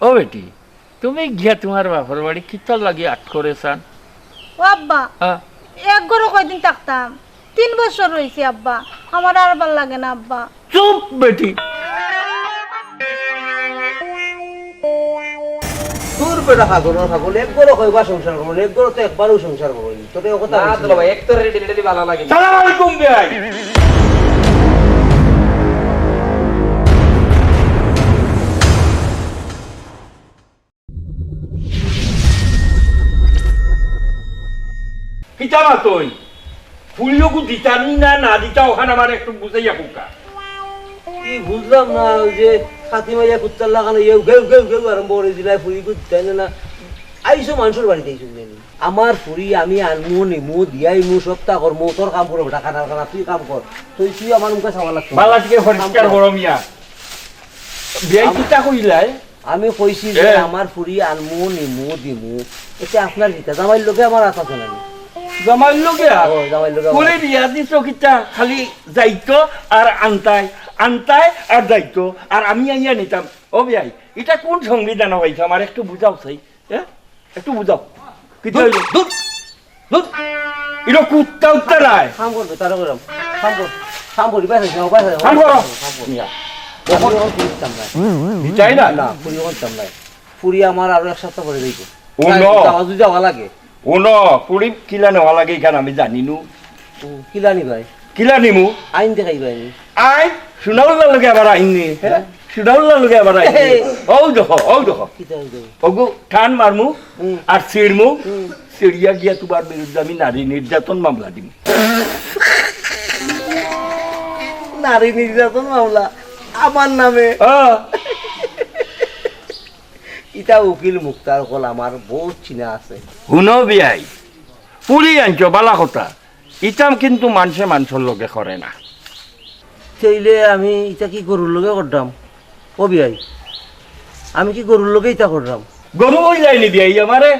ও বেটি তুমি গিয়া তোমার বাপর বাড়ি কিতার লাগি আট করেছান? ও আব্বা এক ঘরে কয়দিন থাকতাম, 3 বছর রয়েছে আব্বা, আমার আর ভাল লাগে না আব্বা। চুপ বেটি, তোর বেটা পাগল পাগল, এক ঘরে কয়বার সংসার করবো, এক ঘরে তো একবারও সংসার করবো। তোর কথা না তো ভাই, এক তো রেডি ভালো লাগে। সালাম আলাইকুম ভাই। কিতা না তুই ফুলিও দিতানি না না দিতা, ওখানে আমার একটু বুঝাইয়া কুকা। কি বুঝলাম না, ওই যে খাতি মাইয়া কুত্তার লাগানো ইয়ে গেউ গেউ গেউ আরম্ভ করে দিলাই, ফুরি কুত্তাই না আইসো মানুষের বাড়িতে আইসো আমার ফুরি আমি আনমু নিমু দিয়াই মু সপ্তাহ করমু, তোর কাম করবো টাকা টাকা না, তুই কাম কর, তুই আমার মুখে সামা লাগতো বালা থেকে পরিষ্কার গরমিয়া বিয়াই কিতা কইলাই। আমি কইছি যে আমার ফুরি আনমু নিমু দিমু, এটা আপনার কিতা জামাইর লোকে আমার আশা আছে না। জামাইর লোকে করে দিয়া দিছ কিতা, খালি যাইতো আর আনতাই আনতাই আর যাইতো আর আমি আইয়া নিতাম। ও বিয়াই এটা কোন সংবিধান হয়েছে আমার একটু বুঝাও চাই, একটু বুঝাও কিতা হইল। এটা কুত্তা উত্তা নাই কাম করবে তারা করলাম কাম কর কাম করি পাইছে পাইছে কাম করো চাই না না ফুরি করতাম না, ফুরি আমার আরো 1 সপ্তাহ পরে দেখো যাওয়া লাগে। ও ন পুরি কিলা নেওয়া লাগে এখানে আমি জানি নু। কিলানি ভাই কিলা নিমু আইন দেখাই ভাই আইন শুনাউল্লার লগে আবার আইন নি, শুনাউল্লার লগে আবার আইন ও দেখো ওগো ঠান মারমু আর ছিড়মু, সিড়িয়া গিয়া তোমার বিরুদ্ধে আমি নারী নির্যাতন মামলা দিম। নারী নির্যাতন মামলা আমার নামে? ইটা উকিল মুক্তার কল আমার বহুত চিনা আছে। শুনো বিয়াই পুরি আনছো বালা কথা, ইটাম কিন্তু মানুষে মানুষের লগে করে না। সেইলে আমি ইটা কি গরুর লগে করতাম? ও বিয়াই আমি কি গরুর লগে ইটা করতাম? গরু বই যায়নি বিয়াই আমারে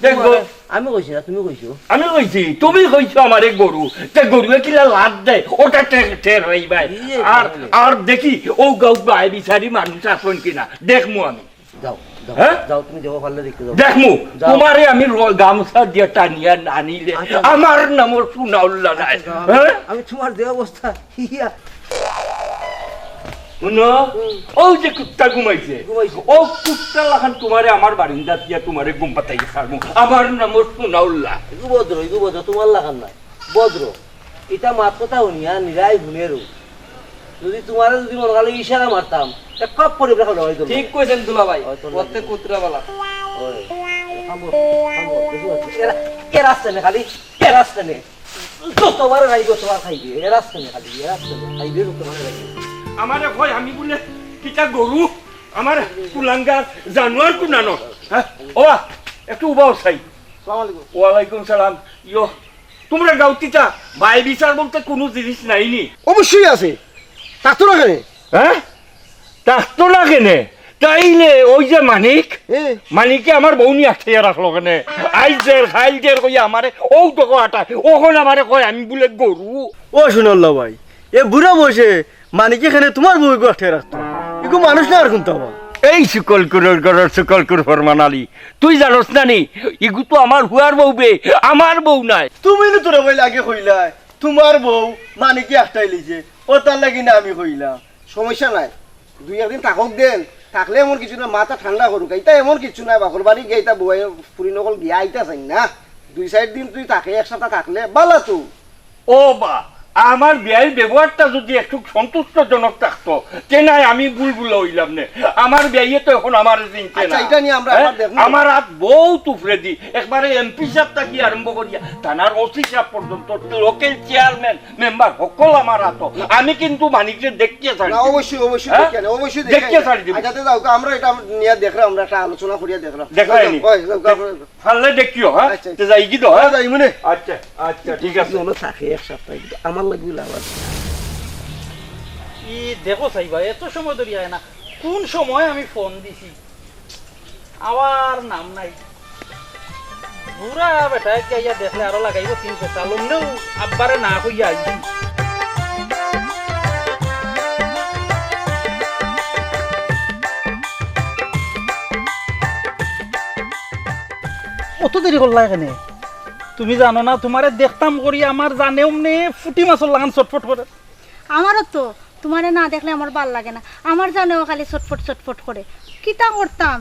দেখবো। আমি কইছি না তুমি কইছো? আমি কইছি তুমি কইছো আমারে গরু, তে গরুয়ে কিলা লাদ দেয় ওটা টের হই ভাই। আর আর দেখি ও গাঁত বাই বিচারি মানুষ আসন কিনা দেখমু আমি। যাও যাও তুমি যাও পারলে দেখতে যাও দেখমু তোমারে আমি গামছা দিয়ে টানিয়া আনিলে আমার নামর সুনাউল্লাহ নাই। আমি তোমার যে অবস্থা হিয়া শুনো ও যে কুত্তা ঘুমাইছে ও কুত্তা লাখান তোমারে আমার বারিন্দা দিয়া তোমারে ঘুম পাতাই ছাড়বো, আমার নামর সুনাউল্লাহ। ভদ্র তোমার লাগান নাই ভদ্র, এটা মাত কথা শুনিয়া নিরাই গুনেরও যদি তোমার যদি মনে কালে ইশারা মারতাম কপ পরিবেশ ঠিক কইছেন দুলা ভাই, প্রত্যেক কুত্রা বালা এ রাস্তা নে খালি এ রাস্তা নে তোমার রাইব তোমার খাইবে, এ রাস্তা নে খালি এ রাস্তা নে খাইবে তোমার রাইবে। আমারে কয় আমি বলে কিটা গরু, আমার কুলাঙ্গার জানোয়ার কুনানো। ও একটু উবাও চাই। আসসালামু আলাইকুম। ওয়ালাইকুম সালাম। ইয়ো তোমরা গাউতিটা বাই বিচার বলতে কোনো জিনিস নাইনি? অবশ্যই আছে, তাতো না কেন? হ্যাঁ তাতো না কেনে? তাইলে ওই যে মানিকে আমার বউনি আঠিয়া রাখলো কেনে আইজের খাইজের কই আমারে ও তো আটায় ওখন আমারে কয় আমি বলে গরু। ও শুনল্লা ভাই এ বুড়া বসে মানিকে এখানে তোমার বউ গঠে রাখতো, এগো মানুষ না আর কোনটা এই সুকলকুর ফরমান আলী তুই জানোস না নি ইগু তো আমার হুয়ার বউ বে, আমার বউ নাই। তুমি না তোরা বই লাগে কইলা তোমার বউ মানিকে একটাই লিছে, ও তার লাগি না আমি কইলাম সমস্যা নাই, 2-1 দিন থাকক দেন, থাকলে এমন কিছু না মাথা ঠান্ডা করুক, এটা এমন কিছু নাই বাকর বাড়ি গিয়ে এটা বউ ফুরি নকল গিয়া আইতা চাই না, 2-4 দিন তুই থাকে 1 সপ্তাহ থাকলে বালা তো। ও বা আমার বিয়ের ব্যবহারটা যদি একটু সন্তুষ্টজনক থাকতো তে নাই আমি বুলবুল হইলাম না। আমার বিয়ে তো এখন আমার চিনতে না, এটা নিয়ে আমরা আমার হাত বহুত উপরে দি একবারে এমপি সাহেব থাকি আরম্ভ করিয়া থানার ওসি সাহেব পর্যন্ত লোকাল চেয়ারম্যান মেম্বার সকল আমার হাত। আমি কিন্তু মানিককে দেখিয়ে ছাড়ি। অবশ্যই অবশ্যই অবশ্যই দেখিয়ে ছাড়ি দিব। আচ্ছা যাও আমরা এটা নিয়ে দেখলাম, আমরা একটা আলোচনা করিয়া দেখলাম, দেখাইনি ফাললে দেখিও। হ্যাঁ যাই কি তো যাই মনে। আচ্ছা আচ্ছা ঠিক আছে থাকে 1 সপ্তাহ আমার লাগবে আবার ই দেখো সাইবা এত সময় ধরে আয় না, কোন সময় আমি ফোন দিছি আবার নাম নাই। বুড়া বেটা গিয়া দেখলে আরো লাগাইব 300 চালুমনেও আব্বারে না কইয়া আইছি। অত দেরি করলা এখানে? তুমি জানো না তোমারে দেখতাম করি আমার জানে অমনে ফুটি মাছর লাগান চটফট করে। আমারও তো তোমারে না দেখলে আমার ভাল লাগে না, আমার জানেও খালি ছটফট ছটফট করে। কিতা করতাম,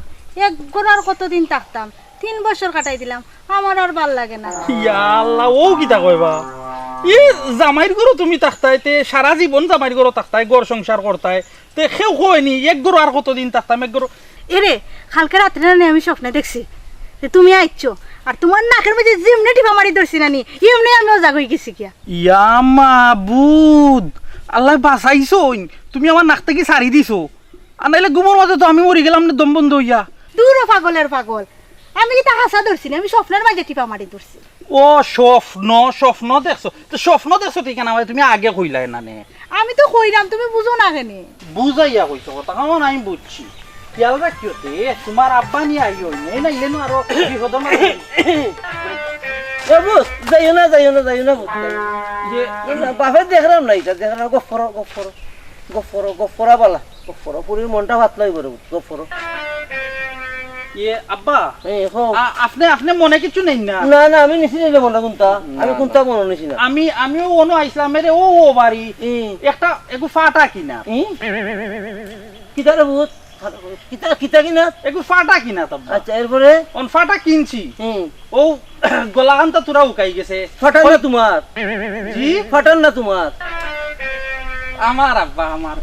এক ঘর আর কতদিন থাকতাম, 3 বছর কাটাই দিলাম, আমার আর ভাল লাগে না। ইয়া আল্লাহ, ও কিতা কইবা? ই জামাইর ঘরও তুমি থাকতাই, তে সারা জীবন জামাইর ঘরও থাকতাই, ঘর সংসার করতাই, তে কেউ কয়নি এক ঘর আর কতদিন থাকতাম এক ঘর। এরে কালকে রাত্রে না আমি স্বপ্নে দেখছি যে তুমি আইছো, আর তোমার নাকের মধ্যে যেমনি টিপা মারি ধরছি না নি, এমনি আমিও জাগ হয়ে গেছি গিয়া। ইয়া মাবুদ, আল্লাহ বাঁচাইছো, তুমি আমার নাক থেকে সারি দিছো, আর নাইলে ঘুমোর মাঝে তো আমি মরি গেলাম না দম বন্ধ হইয়া। দূর পাগলের পাগল, আমি কি তা হাসা ধরছি না, আমি স্বপ্নের মাঝে টিপা মারি ধরছি। ও স্বপ্ন, স্বপ্ন দেখছো? তো স্বপ্ন দেখছো ঠিক না, তুমি আগে কইলাই না নে? আমি তো কইরাম, তুমি বুঝো না কেনে? বুঝাইয়া কইছো কথা, কেমন আমি বুঝছি। খেয়াল রাখিও তে, তোমার আব্বা নিয়ে আইও নেই না, ইলেনো আরো বিপদ মাঝে। বুঝ যাইও না যাইও না যাইও না বুঝ যে বাপে দেখলাম না, এটা দেখলাম গফর গফর গফর গফরা বালা গফর পুরীর মনটা ভাত লইব রে গফর। ইয়ে আব্বা, এখন আপনি আপনি মনে কিছু নেই না? না না আমি নিছি নিলে মনে কোনটা, আমি কোনটা মনে নিছি না। আমিও অনু আইসলাম রে, ও বাড়ি একটা একটু ফাটা কিনা। কিতা রে ভূত, কিতা কিতা কিনা? একটু ফাটা কিনা তো। আচ্ছা এরপরে অন ফাটা কিনছি, ও গলাখানটা তোরা উকাই গেছে। ফাটান না তোমার? জি ফাটান না তোমার? আমার আব্বা আমার।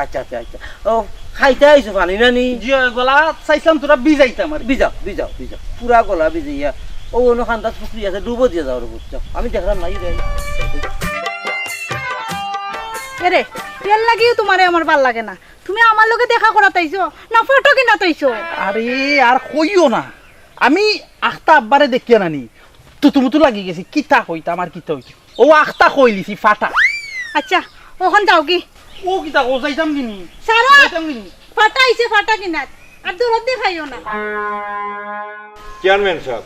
আচ্ছা আচ্ছা আচ্ছা, ও খাইতে আইছো পানি না নি? জি গলা চাইছিলাম তোরা বিজাইতাম আর। বিজাও বিজাও বিজাও, পুরা গলা বিজাইয়া ও অন্য খান্দাত ফুসলি আছে, ডুবো দিয়ে যাও রে বুঝছো, আমি দেখলাম নাই রে। এরে তেল লাগিও তোমারে আমার ভাল লাগে না, তুমি আমার লগে দেখা করা তাইছো না ফটো কিনা তাইছো? আরে আর কইও না, আমি আখতা আব্বারে দেখিয়া নানি তো তুমি তো লাগি গেছি, কিতা হইতা আমার কিতা হইতা, ও আখতা কইলিছি ফাটা। আচ্ছা ওখান যাও কি? ও কিতা ও যাইতাম কিনি, সারা যাইতাম কিনি। ফাটা আইছে ফাটা কিনা, আর দূরত দেখাইও না। চেয়ারম্যান সাহেব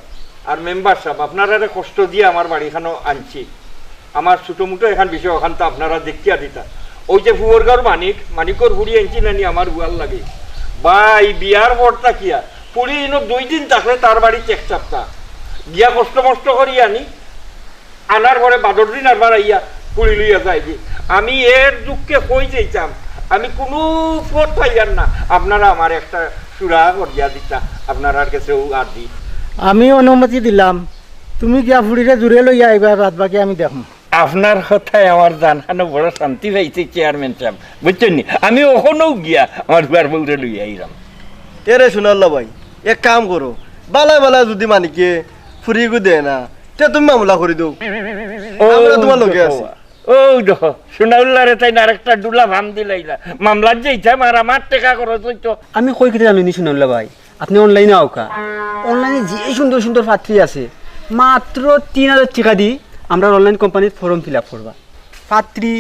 আর মেম্বার সাহেব, আপনারা কষ্ট দিয়ে আমার বাড়িখানো আনছি, আমার ছোটো মুটো এখান বিষয় ওখান তো আপনারা দেখিয়া দিতা। ওই যে ফুয়ারগাঁর মানিকর বুড়ি আনছি নানি আমার বুয়ার লাগে ভাই, বিয়ার পরটা কিয়া পুরি 2 দিন থাকলে তার বাড়ি চেক চাপতা গিয়া কষ্ট মষ্ট করি আনার পরে 12 দিন আরবার আইয়া পুরি লইয়া যাই যে আমি এর দুঃখে কই যাইতাম, আমি কোনো পথ পাইয়ার না, আপনারা আমার একটা সুরা করিয়া দিতা, আপনার আর কাছেও আর দি। আমি অনুমতি দিলাম, তুমি গিয়া ফুড়িরে জুড়ে লইয়া আইবা, বাদ বাকি আমি দেখম। আপনার কথায় আমার জানখানো বড় শান্তি পাইছে চেয়ারম্যান সাহেব, বুঝছেন নি? আমি ওখানেও গিয়া আমার বুয়ার বউরে লইয়া আইলাম। এরে শুনাল্লা ভাই, এক কাম করো, বালা বালা যদি মানিকে ফুরিগু দে না, তে তুমি মামলা করে দাও, আমরা তোমার লগে আছি। ও দেখো সোনাউল্লারে তাই না আরেকটা ডুলা ভাম দিলাইলা, মামলার যেইতাম আর আমার টাকা খরচ হইতো। আমি কই কেটে জানি শুনুল্লা ভাই, আপনি অনলাইনে আওকা, অনলাইনে যে সুন্দর সুন্দর পাত্রী আছে, মাত্র 3000 টাকা দি আমরা অনলাইন কোম্পানির ফর্ম ফিল আপ করবা, পাত্রী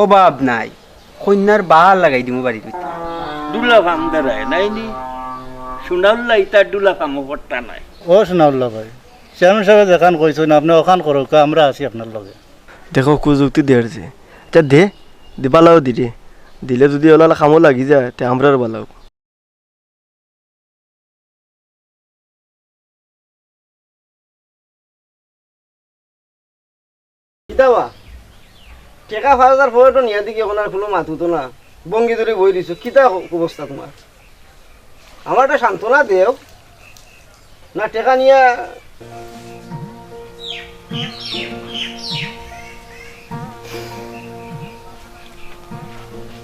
অভাব নাই, কন্যার বাহার লাগাই দিমু বাড়িতে। ডুলা ভাম দাঁড়ায় নাইনি সোনাউল্লা ইতার ডুলা ভামও পড়তা নাই। ও শোনাউল্লা ভাই, চেয়ারম্যান সাহেব দেখান কইছেন, আপনি ওখান করুক, আমরা আছি আপনার লগে। দেখো প্রযুক্তি দেড়ছে, তা দে দিবালাও দিলে দিলে যদি ওলা কামও লাগি যায় তে আমরার বালাও। কিতাবা টেকা 5000 ফটো নিয়া দিকে এখন আর কোনো মাথু তো না, বঙ্গি ধরে বই দিছো, কিতা অবস্থা তোমার? আমার একটা সান্ত্বনা দেও না, টেকা নিয়া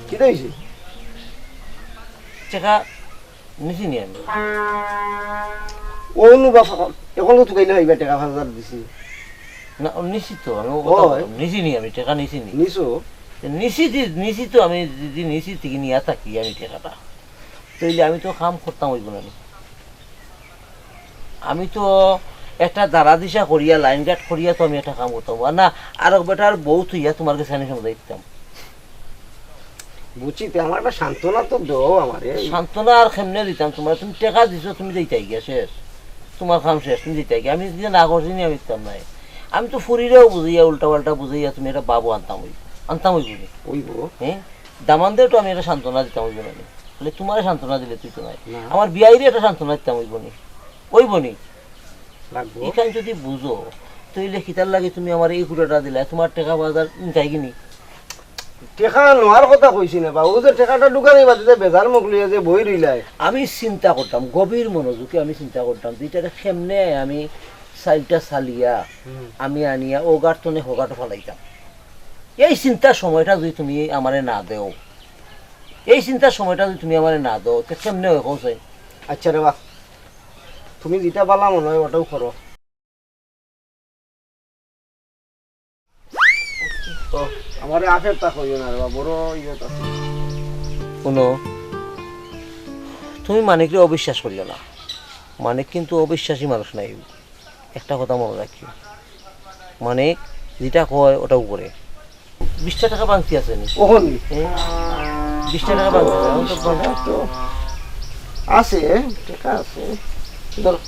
কিতা হয়েছে? টাকা নিছি নি আমি? ও বা এখন তো তুকাইলে হইবা, টাকা 5000 দিছি না নিছি তো আমি, হয়। নিছি নি আমি, টাকা নিছি নি? নিছো? নিছি তো আমি, যদি নিছি থেকে নিয়ে থাকি আমি টাকাটা, তাইলে আমি তো কাম করতাম হইব না। আমি তো একটা দাঁড়া দিশা করিয়া লাইন গার্ড করিয়া তো আমি একটা কাম করতাম না, আর বেটার বউ থইয়া তোমার কাছে আমি সময় দিতাম। বুঝছি, আমার একটা সান্ত্বনা তো দাও আমার। সান্ত্বনা আর কেমনে দিতাম তোমার? তুমি টাকা দিছো, তুমি দিতাই গিয়া শেষ, তোমার কাম শেষ, তুমি দিতাই গিয়া। আমি যদি না করছি আমি দিতাম নাই, আমি তো ফুরিরেও বুঝাইয়া উল্টা পাল্টা বুঝাইয়া তুমি একটা বাবু আনতাম হইব ওইব। হ্যাঁ দামান দিয়ে তো আমি একটা সান্ত্বনা দিতাম হইব না, তাহলে তোমার সান্ত্বনা দিলে তুই তো নাই, আমার বিয়াইরে একটা সান্ত্বনা দিতাম হইব নি? লাগবো এখানে যদি বুঝো তাইলে কিতার লাগে তুমি আমার এই কুড়াটা দিলা তোমার টাকা বাজার যাই কিনি টেকা নোয়ার কথা কইছি না বাবু যে টেকাটা দোকানে বাজিতে বেজার মুখ লিয়ে যে বই রইলাই আমি চিন্তা করতাম গভীর মনোযোগে আমি চিন্তা করতাম যেটা কেমনে আমি চাইলটা চালিয়া আমি আনিয়া ও গার্তনে হোগাটো ফেলাইতাম এই চিন্তার সময়টা যদি তুমি আমারে না দেও এই চিন্তার সময়টা যদি তুমি আমারে না দাও তো কেমনে হয় কৌশাই আচ্ছা রে বা তুমি যেটা বালা মনে হয় ওটাও করো আমার আফের তা কইও না রে বা বড় ইয়ত আছে শুনো তুমি মানিককে অবিশ্বাস করিও না মানিক কিন্তু অবিশ্বাসী মানুষ নাই একটা কথা মনে রাখিও মানিক যেটা কয় ওটাও করে 20 টাকা বাংতি আছে নি ওহন 20 টাকা বাংতি তো আছে টাকা আছে ধরো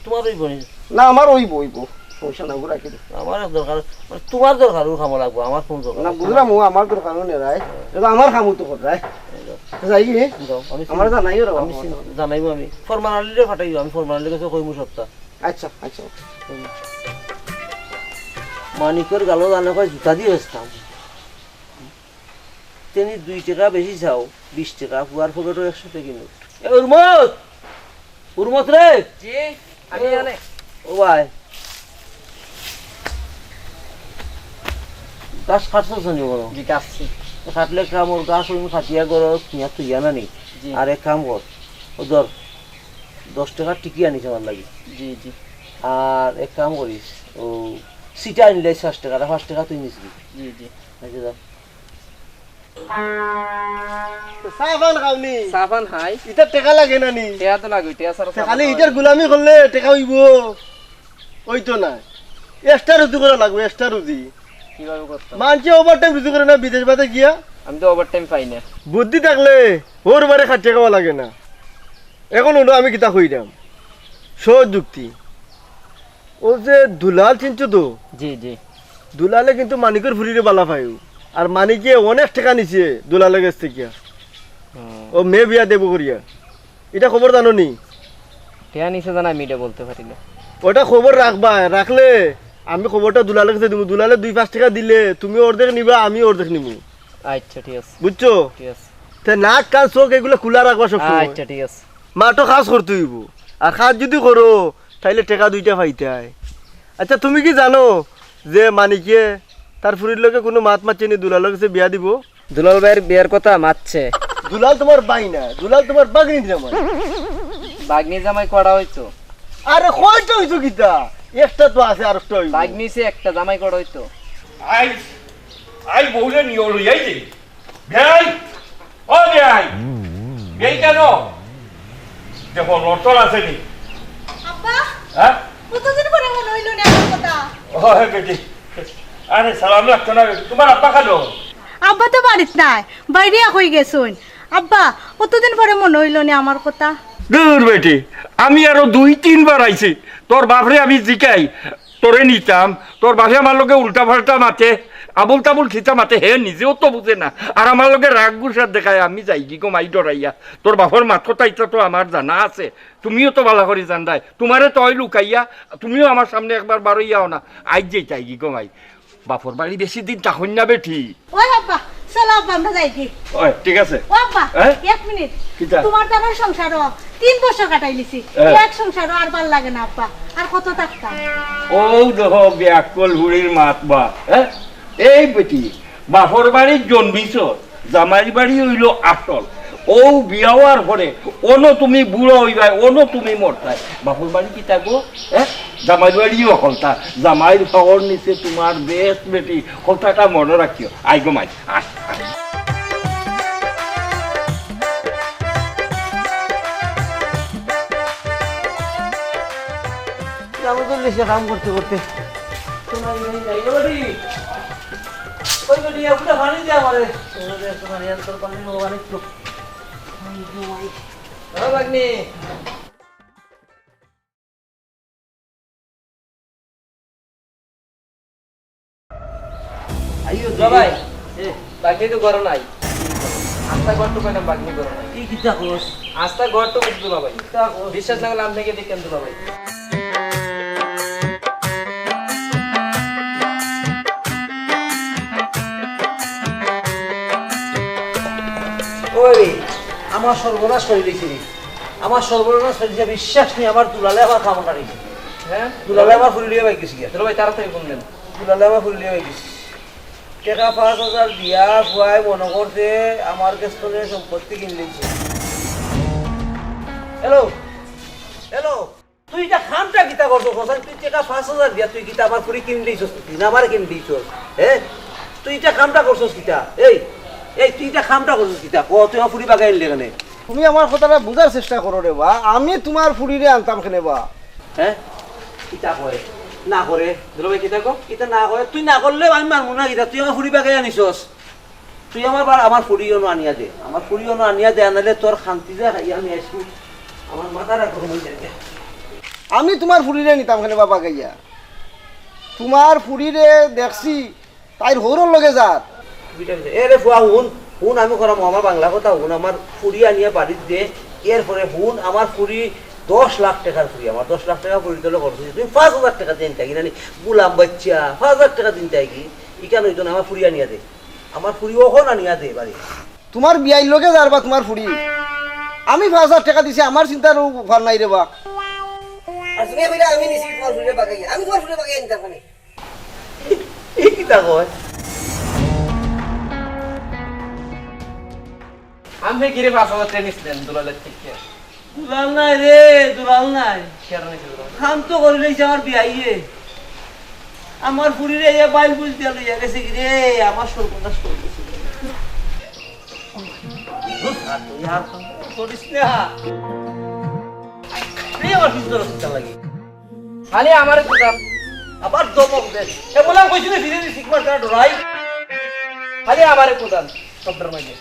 তোমার ওই বনি না আমার ওই বইব পয়সা না গুলা কি আমার দরকার মানে তোমার দরকার খামো লাগবো আমার কোন দরকার না বুঝলাম ও আমার দরকার নেই রাই এটা আমার খামু তো কর রাই যাই কি আমি আমার জানাইও রে আমি জানাইবো আমি ফরমালিলে ফাটাইবো আমি ফরমালিলে কাছে কইমু সপ্তাহ আচ্ছা আচ্ছা মানিকের গালো জানা কয় জুতা দিয়ে বেচতাম তিনি 2 টাকা বেশি চাও 20 টাকা পুয়ার ফটো 100 টাকা নোট এ উরমত রে জি আমি জানে ও ভাই গাছ কাটছস নি বড় জি কাটছি কাটলে কাম ওর গাছ ওই কাটিয়া গরো তুইয়া তুইয়া না নি আর এক কাম কর ও ধর 10 টাকা টিকি আনিস আমার লাগি জি জি আর এক কাম করিস ও সিটা আনলে 60 টাকা 5 টাকা তুই নিসবি জি জি আচ্ছা যা সাবান খাওনি সাবান হাই এটা টাকা লাগে না নি টেয়া তো লাগবে টেয়া সারা খালি ইটার গুলামি করলে টাকা হইব ওই তো না এক্সট্রা রুজি করা লাগবে এক্সট্রা রুজি কিভাবে করতাম মানছে ওভারটাইম রুজি করে না বিদেশ বাদে গিয়া আমি তো ওভারটাইম পাই না বুদ্ধি থাকলে ওর বারে খাটিয়ে খাওয়া লাগে না এখন হলো আমি কিতা কইরাম সহজ যুক্তি ও যে দুলাল চিনছো তো জি জি দুলালে কিন্তু মানিকের ফুরিরে বালা পাইও আর মানিকে অনেক টাকা নিছে দুলালের কাছ থেকে ও মেয়ে বিয়া দেবো করিয়া এটা খবর জানো নি টেয়া নিচে জানা আমি এটা বলতে পারি না ওটা খবর রাখবা রাখলে আমি খবরটা দুলালের কাছে দিব দুলালে 2-5 টাকা দিলে তুমি অর্ধেক নিবা আমি অর্ধেক নিব আচ্ছা ঠিক আছে বুঝছো ঠিক আছে তে নাক কান চোখ এগুলো খোলা রাখবা সব আচ্ছা ঠিক আছে মাটো কাজ করতে হইব আর কাজ যদি করো তাইলে টাকা 2টা পাইতে হয় আচ্ছা তুমি কি জানো যে মানিকে তার ফুরির লোকে কোনো মাত মারছেনি দুলালের কাছে বিয়া দিব দুলাল ভাইয়ের বিয়ের কথা মারছে দুলাল তোমার বাই না দুলাল তোমার বাগনি জামাই বাগনি জামাই করা হইতো আরে কয়টা হইছো কিতা একটা তো আছে আর একটা হইব বাগনিছে একটা জামাই করা হইতো আই বউলে নিয়ে লইয়াই যে ভাই ও ভাই এই কেন দেখো লটল আছে নি আব্বা হ্যাঁ কতদিন পরে মনে হইল না আমার কথা ও হে বেটি আরে সালাম লাগতো না তোমার আব্বা খালো আব্বা তো বাড়িত নাই বাইরে হয়ে গেছুন আব্বা কতদিন পরে মনে হইল না আমার কথা দূর বেটি আমি আরো 2-3 বার আইছি তোর বাপরে আমি জিকাই তোরে নিতাম তোর বাপে আমার লগে উল্টা পাল্টা মাতে আবুল তাবুল খিতা মাতে হে নিজেও তো বুঝে না আর আমার লগে রাগ গুসার দেখায় আমি যাই কি কমাই ডরাইয়া তোর বাপর মাত কথাইটা তো আমার জানা আছে তুমিও তো ভালো করে জানদাই তোমারে তই লুকাইয়া তুমিও আমার সামনে একবার বারইয়াও না আইজ যেই চাই কি কমাই বাপর বাড়ি বেশি দিন তাহন না বেটি ওই আব্বা চলো আব্বা আমরা যাই কি ওই ঠিক আছে ও আব্বা হ্যাঁ? 1 মিনিট কিতা? তোমার দ্বারা সংসারও 3 বছর কাটাই লিছি হ্যাঁ। এক সংসারও আর ভাল লাগে না আব্বা আর কত থাকতাম ও দেখো ব্যাকল বুড়ির মাত বা এই বেটি বাপর বাড়ির জন্মিছ জামাইর বাড়ি হইল আসল ও বিয়া হওয়ার পরে অনো তুমি বুড়ো হইবাই অনো তুমি মরতাই বাপর বাড়ি কি থাকবো জামাইর বাড়িও হলতা জামাইর খবর নিচে তোমার বেশ বেটি কথাটা মনে রাখিও আই গো মাই আয় আমি তো দেশে কাম করতে করতে ওই বেটি একটা পানি দিয়ে আমারে পানি আর তোর পানি পানি তো বাগনি আইও ভাই বাগনি তো করো নাই আস্তা গন্টু কেন বাগনি করো নাই কি কিতা কস আস্তা ঘরটা বুঝ দুলা ভাই কিতা কস বিশ্বাস না করলে আপনাকে দেখেন দুলা ভাই ওই আমার সর্বনাশ করে দিয়েছি রে আমার সর্বনাশ করে দিয়েছে বিশ্বাস নেই আমার দুলালে আমার খামটা রেখে হ্যাঁ দুলালে আমার ফুল দিয়ে বাইকেছি গিয়া দুলা ভাই তাড়াতাড়ি ফোন দেন দুলালে আমার ফুল দিয়ে বাইকেছি টাকা 5,000 দিয়া ফুয়াই মনে করছে আমার কাছ থেকে সম্পত্তি কিনলেছে হ্যালো হ্যালো তুই এটা খামটা কিতা করছো ফসান তুই টাকা 5,000 দিয়া তুই কিতা আমার ফুরি কিনলেছিস তুই না আমার কিনলেছিস হ্যাঁ তুই এটা খামটা করছস কিতা এই এই তুই এটা খামটা করছস কিতা ক তুই আমার ফুরি বাগাই আনলে কেন তুমি আমার কথাটা বোঝার চেষ্টা করো রে বা আমি তোমার ফুড়িরে আনতাম কেনে বা হ্যাঁ কিতা করে না করে দুলা ভাই কিতা কো কিতা না করে তুই না করলে আমি মানবো না কিতা তুই আমার ফুরি বাগাই আনিছস তুই আমার ফুরিও আনিয়া দে আমার ফুরিও আনিয়া দে আনালে তোর শান্তি যা খাই আমি আসবো আমার মাথাটা গরম হয়ে যায় আমি তোমার ফুড়িরে নিতাম কেনে বাবা গাইয়া তোমার ফুড়িরে দেখছি তাই হৌরর লগে যার এরে ফুয়া হুন হুন আমি করাম আমার বাংলা কথা হুন আমার ফুরি আনিয়া বাড়িতে দে এরপরে হুন আমার ফুরি 10 লাখ টাকার ফুরি আমার 10 লাখ টাকা ফুরি তোলে খরচ তুমি 5,000 টাকা দিন থাকি নানি গুলাম বাচ্চা 5,000 টাকা দিন থাকি ইকান হইতো না আমার ফুরি আনিয়া দে আমার ফুরি ওখন আনিয়া দে বাড়ি তোমার বিয়াই লগে যার বা তোমার ফুড়ি আমি 5,000 টাকা দিছি আমার চিন্তার ভার নাই রে বা আজকে বেটা আমি নিছি তোমার ফুরি বাগাইয়া আমি তোমার ফুরি বাগাইয়া নিতাম মানে এই কিতা কয় আমি গিরে 5,000 টাকা নিছিলেন দুলালের থেকে দুলাল নাই রে দুলাল নাই কেন নিছিল দুলা ভাই? খাম তো করে লইছে আমার বিয়াইয়ে আমার ফুরিরে এ বাইল বুঝ দিয়া লইয়া গেছে কি রে আমার সর্বনাশ করে দিছে করিস না এই আমার ভিতরে চিন্তা লাগে খালি আমারে কোথাও আবার দমক দে এ বলা কইছি না ফিরে দিছি একবার তারা ডরাই খালি আমারে কোথাও শব্দের মাঝে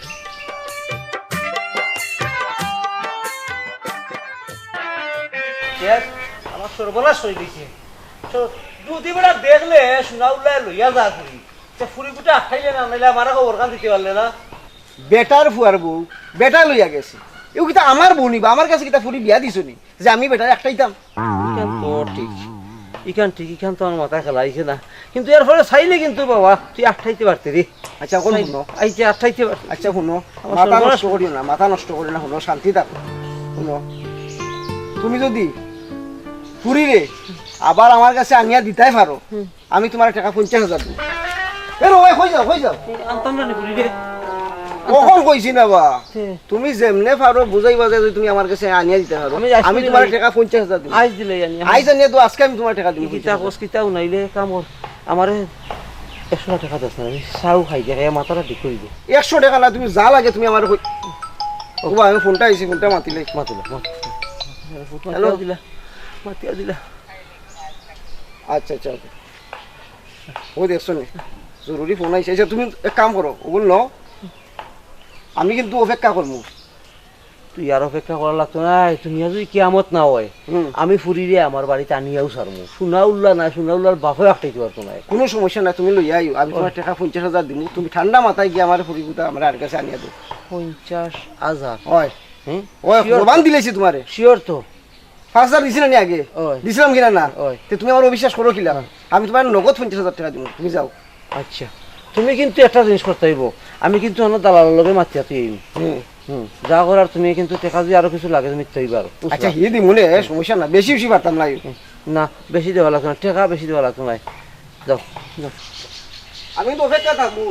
দেখ আমার সর্বনাশ হয়ে গেছে দুদি বেড়া দেখলে সোনা উল্লায় লইয়া যা ফুরি সে ফুরি গুটা খাইলে না নাইলে আমার খবর কান দিতে পারলে না বেটার ফুয়ার বউ বেটা লইয়া গেছে এও কিতা আমার বউ নিবা আমার কাছে কিতা ফুড়ি বিয়া দিছো নি যে আমি বেটার একটাইতাম ইখান তো ঠিক ইখান তো আমার মাথা খেলাইছে না কিন্তু এর ফলে চাইলে কিন্তু বাবা তুই আঠাইতে পারতি রে আচ্ছা কোন শুনো আইতে আঠাইতে পারতি আচ্ছা শুনো আমার মাথা সর্বনাশ। নষ্ট করিও না মাথা নষ্ট করি না শুনো শান্তি থাকো শুনো তুমি যদি ফুরিরে আবার আমার কাছে আনিয়া দিতাই পারো আমি তোমার টাকা 50,000 দিব এর ওই হই যাও আনতাম না ফুরি রে কখন কইছি না বা তুমি যেমনে পারো বুঝাইবা যে তুমি আমার কাছে আনিয়া দিতে পারো আমি আজকে আমি তোমার টাকা 50,000 দিব আইজ দিলে জানি আইজ আনিয়া তো আজকে আমি তোমার টাকা দিব কিতা কোস কিতা উনাইলে কামর আমারে 100 টাকা দাস না আমি সাউ খাই যায় মাথাটা ঠিক করে দে 100 টাকা না তুমি যা লাগে তুমি আমার ও আমি ফোনটা আইছি ফোনটা মাতিলে মাতুলা হ্যালো। দিলা মাতিয়া দিলা আচ্ছা আচ্ছা okay. ও দেখছো নি জরুরি ফোন আইছে আচ্ছা তুমি এক কাম করো ওগুলো নাও আমি কিন্তু অপেক্ষা করবো তুই আর অপেক্ষা করা লাগতো না তুমি যদি কিয়ামত না হয় আমি ফুরিরে আমার বাড়িতে আনিয়াও সারমু সোনা উল্লার বাপে আটকাইতে পারতো না কোনো সমস্যা নাই তুমি লইয়া আইও আমি তোমার টাকা 50,000 দিব তুমি ঠান্ডা মাথায় গিয়ে আমার ফুরিগুতা আমার আর কাছে আনিয়া দাও 50,000 হয় হুম ওই প্রমাণ দিলেছি তোমারে শিওর তো 5,000 দিছিলেন আগে ওই। দিছিলাম কিনা না ওই। তে তুমি আমার অবিশ্বাস করো কিলা আমি তোমার নগদ 50,000 টাকা দিব তুমি যাও আচ্ছা তুমি কিন্তু একটা জিনিস করতে হইব আমি কিন্তু অন্য দালালের লগে মাতিয়া তুই যা করার তুমি কিন্তু টাকা যদি আরো কিছু লাগে তুমি দিতে পারো আচ্ছা হি দি মনে সমস্যা না বেশি বেশি পারতাম না না বেশি দেওয়া লাগতো না টাকা বেশি দেওয়া লাগতো না যাও যাও আমি তো অপেক্ষা থাকবো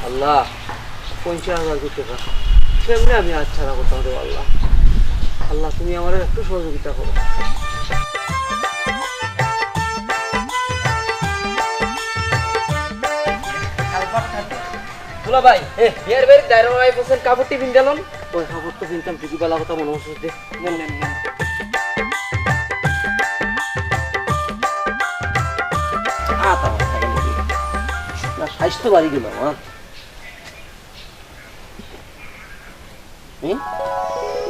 আল্লাহ 50,000 টাকা সেমনি আমি আজ ছাড়া করতাম রে আল্লাহ আল্লাহ তুমি আমার একটু সহযোগিতা করো দুলা ভাই বিয়ের বাড়ি দাইরা ভাই বসেন কাপড়টি পিন্দালন ওই খবর তো চিন্তাম ঠিকই বেলা কথা মনে হচ্ছে দে নেন নেন নেন স্বাস্থ্য বাড়ি গেল হ্যাঁ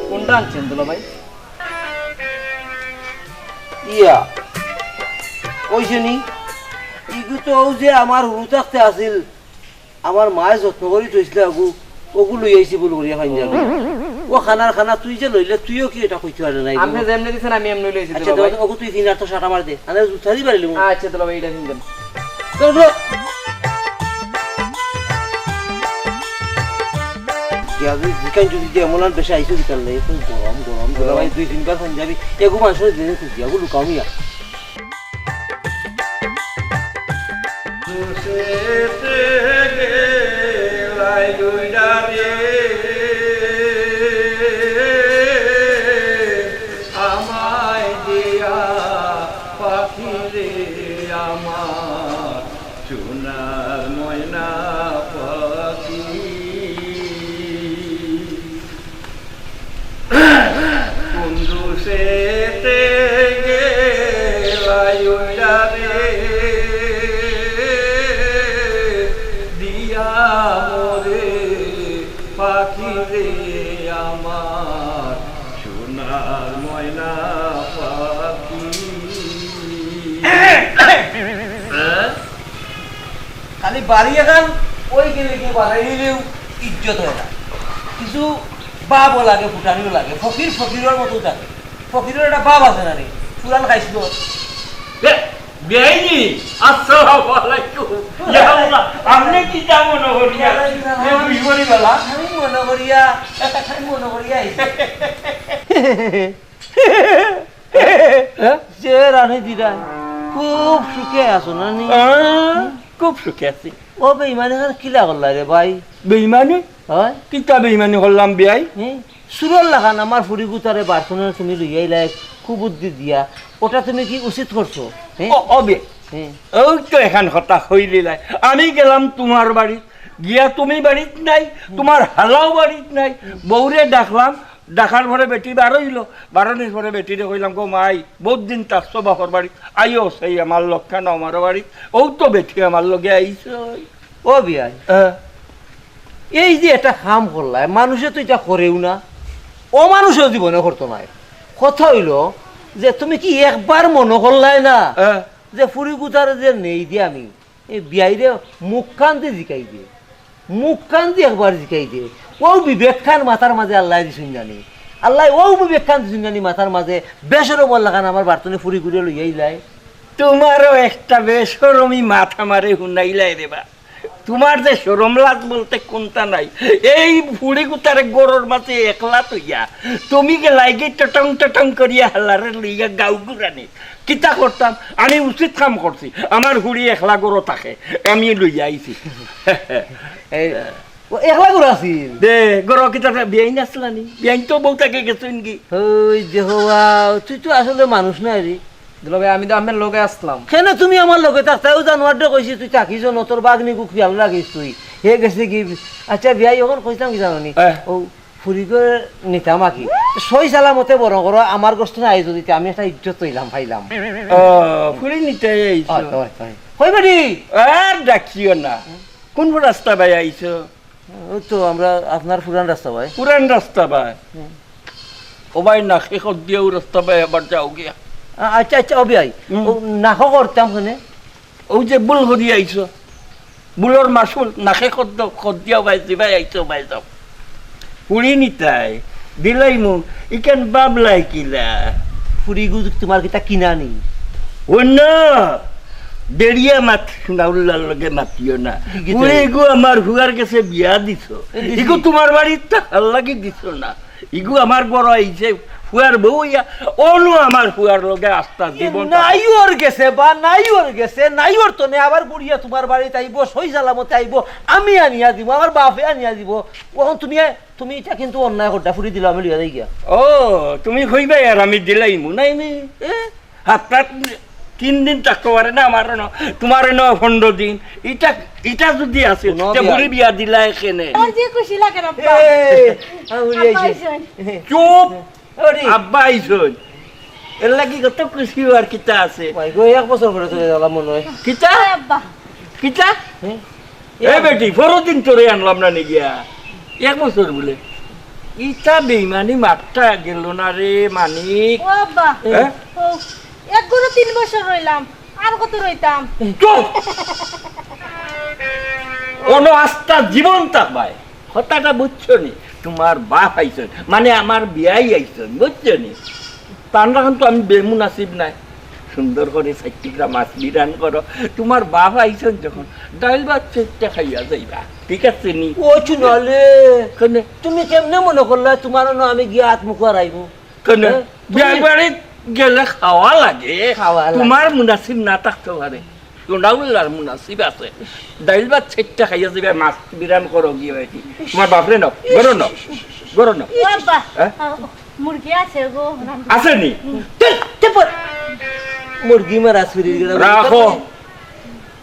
কোনটা আনছেন দুলা ভাই ইয়া কইছে নি ইগু তো যে আমার হুরু থাকতে আছিল আমার মায়ে যত্ন করি থইছিল আগু ওগুলো আইছি বলে করিয়া পাঞ্জাবি ও খানা তুই যে লইলে তুইও কি এটা কইতে পারে নাই আপনি যেমনি দিছেন আমি এমনি লইছি আচ্ছা দুলা ভাই ওগো তুই 3 তো শাটা মার দে আরে জুতা দি পারিলি আচ্ছা দুলা ভাই এটা দিন জিকান যদি যে এমন বেশি আইসো দিতাল লাই গরম দুলা ভাই 2-3 বার পাঞ্জাবি এগো মানুষের দিনে খুশি এগো লুকামিয়া আমায় দিয়া পাখি রে আমার সোনার ময়না পাখি বন্ধু সেতে গেলাই রে দিয়া মোরে পাখি রে আমার সোনার ময়না পাখি খালি বাড়ি এখন ওই গেলে কি বানাইলেও ইজ্জত হয় না কিছু বাবও লাগে ফুটানিও লাগে ফকিরের মতো থাকে ফকিরের একটা বাপ আছে না রে পুরান খাইছিল বেআইনি আসসালামু আলাইকুম ইয়া আল্লাহ আপনি কি কেমন হরিয়া এ বুঝবনি বলা আমি মনে করিয়া একটা খাই মনে করিয়া আইছি যে রানী দিদা খুব সুখে আছো না নি খুব সুখে আছি ও বেইমানে খান কিলা করলা রে ভাই বেইমানি হয় কিতা বেইমানি করলাম বেআই সুরল লাগান আমার ফুরি গুতারে বার্সনের তুমি লইয়াইলাই খুব বুদ্ধি দিয়া ওটা তুমি কি উচিত করছো অবে ওই তো এখান হতাশ হইলিলাই আমি গেলাম তোমার বাড়িত গিয়া তুমি বাড়িত নাই তোমার হালাও বাড়িত নাই বউরে ডাকলাম ডাকার ঘরে বেটি বারইলো বারণের ঘরে বেটিরে কইলাম গো মাই বহুত দিন তাকছো বাপর বাড়িত আইও সেই আমার লক্ষণ আমার বাড়িত ও তো বেটি আমার লগে আইস ও বিয়াই এই যে এটা কাম করলাই মানুষে তো এটা করেও না ও মানুষও জীবনে করতো নাই কথা হইল যে তুমি কি একবার মনে করলাই না যে ফুরি গুতার যে নেই দিয়ে আমি এই বিয়াইরে মুখ কান্দি জিকাই দিয়ে মুখ কান্দি একবার জিকাই দিয়ে ও বিবেক খান মাথার মাঝে আল্লাহ দিছুন জানি আল্লাহ ও বিবেক খান দিছুন জানি মাথার মাঝে বেসরও বল লাগান আমার বার্তনে ফুরি ঘুরে লইয়াই যায় তোমারও একটা বেসরমি মাথা মারে হুনাইলাই রেবা তোমার যে সরম লাজ বলতে কোনটা নাই এই ফুড়ি গুতারে গরুর মাঝে একলা তৈয়া তুমি গেলাই গে টটং করিয়া হালারে লইয়া গাউ গুরানি কিতা করতাম আমি উচিত কাম করছি আমার হুড়ি একলা গরু থাকে আমি লইয়া আইছি একলা করে আছিল দে গরু কিতা বিয়াই নাচলানি বিয়াই তো বউ তাকে গেছেন কি ওই দেহা তুই তো আসলে মানুষ নাই রে দুলা ভাই আমি তো আমার লগে আসলাম কেন তুমি আমার লগে থাকতাও জানোয়ারটা কইছি তুই চাকিছ ন তোর বাগনি কুক খেয়াল রাখিস তুই হে গেছে কি আচ্ছা বিয়াই এখন কইতাম কি জানি ও ফুরি করে নিতাম আকি সই সালামতে বড় করো আমার গোষ্ঠ নাই যদি আমি একটা ইজ্জত তৈলাম পাইলাম ফুড়ি নিতে আইছো কই বাড়ি আর ডাকিও না কোন রাস্তা ভাই আইছো ওই তো আমরা আপনার পুরান রাস্তা ভাই পুরান রাস্তা ভাই ও ভাই না শেষত দিয়েও রাস্তা ভাই আবার যাও গিয়া আচ্ছা আচ্ছা অবি আই নাকো করতাম শুনে ও যে বুল হরি আইছো বুলর মাসুল নাকে খদ্দিয়া ভাই দিবাই আইছো ভাই যাও পুরি নিতাই দিলাই মু ইকান বাবলাই কিলা ফুরি গু তোমার কিতা কিনা নি অন্য দেরিয়া মাত নাউল্লার লগে মাতিও না পুরি গু আমার হুয়ার কাছে বিয়া দিছো ইগু তোমার বাড়িতে ভাল লাগি দিছো না ইগু আমার বড় আইছে ফুয়ার বউ ইয়া অনু আমার ফুয়ার লগে আস্থা জীবন নাইওর গেছে বা নাইওর গেছে নাইওর তো নে আবার বুড়িয়া তোমার বাড়িতে আইব সই সালামতে আইব আমি আনিয়া দিব আমার বাপে আনিয়া দিব ওখন তুমি এটা কিন্তু অন্যায় করতে ফুরি দিল আমি লিয়া যাই গিয়া ও তুমি কইবাই আর আমি দিলাইমু নাই নি হাত 3 দিন থাকতে পারে না আমার তোমার 15 দিন এটা যদি আছে বুড়ি বিয়া দিলা এখানে আমার যে খুশি লাগে আব্বা চুপ আব্বা আইসন এর লাগি কত খুশি আর কিতা আছে ভাই গো 1 বছর করে চলে গেলাম মনে হয় কিতা আব্বা কিতা এ বেটি 4 দিন তোরে আনলাম না গিয়া 1 বছর বলে ইটা বেইমানি মাত্রা গেল না রে মানিক ও আব্বা ও এক গুরু 3 বছর রইলাম আর কত রইতাম চুপ অন আস্থা জীবন থাকবাই কথাটা বুঝছো নি তোমার বাপ আইছেন মানে আমার বিয়াই আইছেন বুঝছো নি তার তো আমি বেমুনাসিব নাই সুন্দর করে 4 গ্রাম মাছ বিরান করো তোমার বাপ আইছেন যখন ডাইল ভাত চেষ্টা খাইয়া যাইবা ঠিক আছে নি ও চুনালে তুমি কেমনে মনে করলা তোমার না আমি গিয়ে হাত মুখ হারাইবো কেন বিয়ার বাড়ি গেলে খাওয়া লাগে খাওয়া লাগে। তোমার মুনাসিব না থাকতে পারে কোনটাউলার মুনাসিব আছে ডাইল ভাত চেষ্টা খাইয়া যাইবা মাছ বিরান করো গিয়ে ভাইটি তোমার বাপরে নাও গরো নাও বাবা হ্যাঁ? মুরগি আছে গো আছে নি মুরগি মারা শরীর রাখো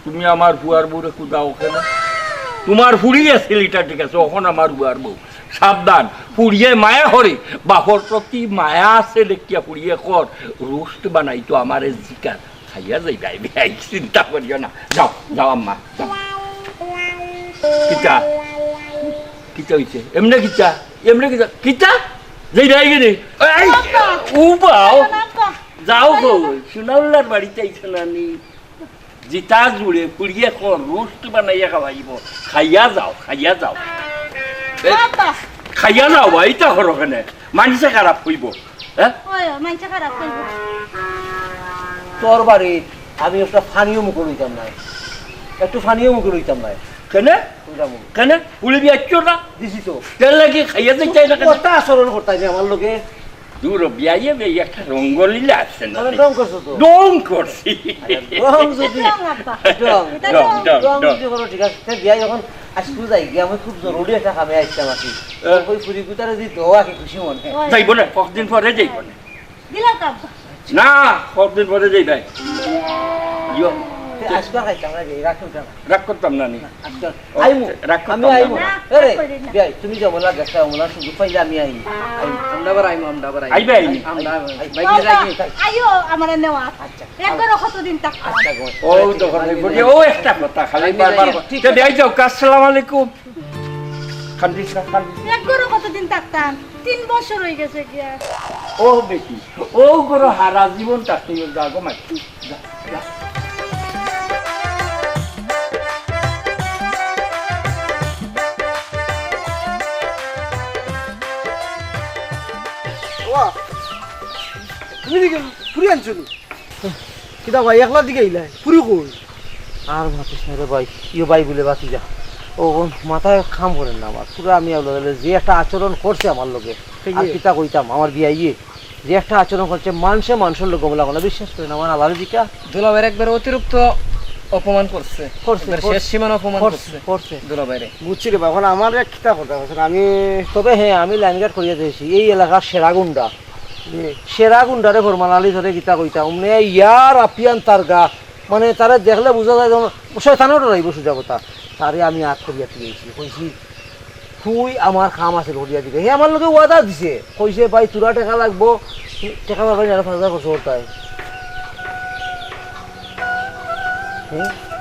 তুমি আমার বুয়ার বউরে কুদাও ওখানে তোমার ফুড়িয়ে ছেলেটা ঠিক আছে ওখন আমার বুয়ার বউ সাবধান ফুড়িয়ে মায়া হরে বাপর প্রতি মায়া আছে দেখিয়া ফুড়িয়ে কর রোস্ট বানাইতো আমার জিকার খাইয়া যাই ভাই ভাই চিন্তা করিও না যাও যাও আম্মা যাও কিতা কিতা হইছে এমনি কিতা কিতা যাই যাই গেলে ও বাও যাও গো সোনাউল্লার বাড়িতে আইছো না নি জিতা জুড়ে পুড়িয়ে কর রোস্ট বানাইয়া খাওয়াইব খাইয়া যাও খাইয়া যাও এইটা করো কেনে মানুষে খারাপ হইব হ্যাঁ মাইনছে খারাপ করবো তোর বাড়ি আমি একটা ফানিও মুখ লইতাম না একটু ফানিও মুখ লইতাম না কেনে পুড়ি বিয়াচ্ছো না দিছি তো তেল লাগি খাইয়া যাই চাই না কথা আচরণ করতাই না আমার লোকে দূর বিয়াইয়ে বেয়ে একটা রঙ্গলিলে আসছে না আমি রং করছো তো রং করছি রং যদি রং ডং যদি করো ঠিক আছে বিয়া যখন আসবো যাই গিয়ে আমি খুব জরুরি একটা কামে আসতাম আর কি ওই ফুরি কুতারে যদি দোয়া কি খুশি মনে যাইব না কতদিন পরে যাইব না দিলাম তো আব্বা না কতদিন পরে যাই ভাই ইয়ো আসবা খাইতাম না রাখো রাগ করতাম না নি আইমু রাগ আমি করতাম আইমু না। আরে বিয়া তুমি যাবো না দেখা আমলা শুধু পাইলে আমি আইমু আমরা আবার আইমু আইবে আইনি আইও আমার নেওয়া একবার কতদিন থাকতাম আচ্ছা গো ও তখন ও একটা কথা খালি বারবার তে দেই যাও আসসালামু আলাইকুম খান্দিস না একবার কতদিন থাকতাম 3 বছর হয়ে গেছে গিয়া ও বেটি ও গরো হারা জীবন থাকতে যাগো মাই যা যা তুমি দিকে পুরি আনছো নি কিতা ভাই একলা দিকে আইলাই পুরি কই আর মাতিস না রে ভাই ইয়ে ভাই বলে বাঁচি যা ও মাথায় খাম করেন না আমার পুরো আমি যে একটা আচরণ করছে আমার লোকে আর কিতা কইতাম আমার বিয়াইয়ে যে একটা আচরণ করছে মানুষের লোক বলা বলা বিশ্বাস করেন আমার আলাদা দিকা দুলাভাইয়ের একবার অতিরিক্ত অপমান করছে শেষ সীমানা অপমান করছে দুলাভাইরে বুঝছি রে বাবা আমার এক কিতা কথা আছে আমি তবে হ্যাঁ আমি লাইন গার্ড করিয়া দিয়েছি এই এলাকার সেরা গুন্ডারে ফরমানালি ধরে গীতা কইতা মানে ইয়ার আপিয়ান তার গা মানে তারা দেখলে বোঝা যায় যেমন শয়তানও রইব সোজা কথা তারে আমি আগ করিয়া দিয়েছি কইছি তুই আমার খাম আছে করিয়া দিবে হে আমার লোকে ওয়াদা দিছে কইছে ভাই তোরা টাকা লাগবো টাকা পাবেন আর 5,000 খরচ করতে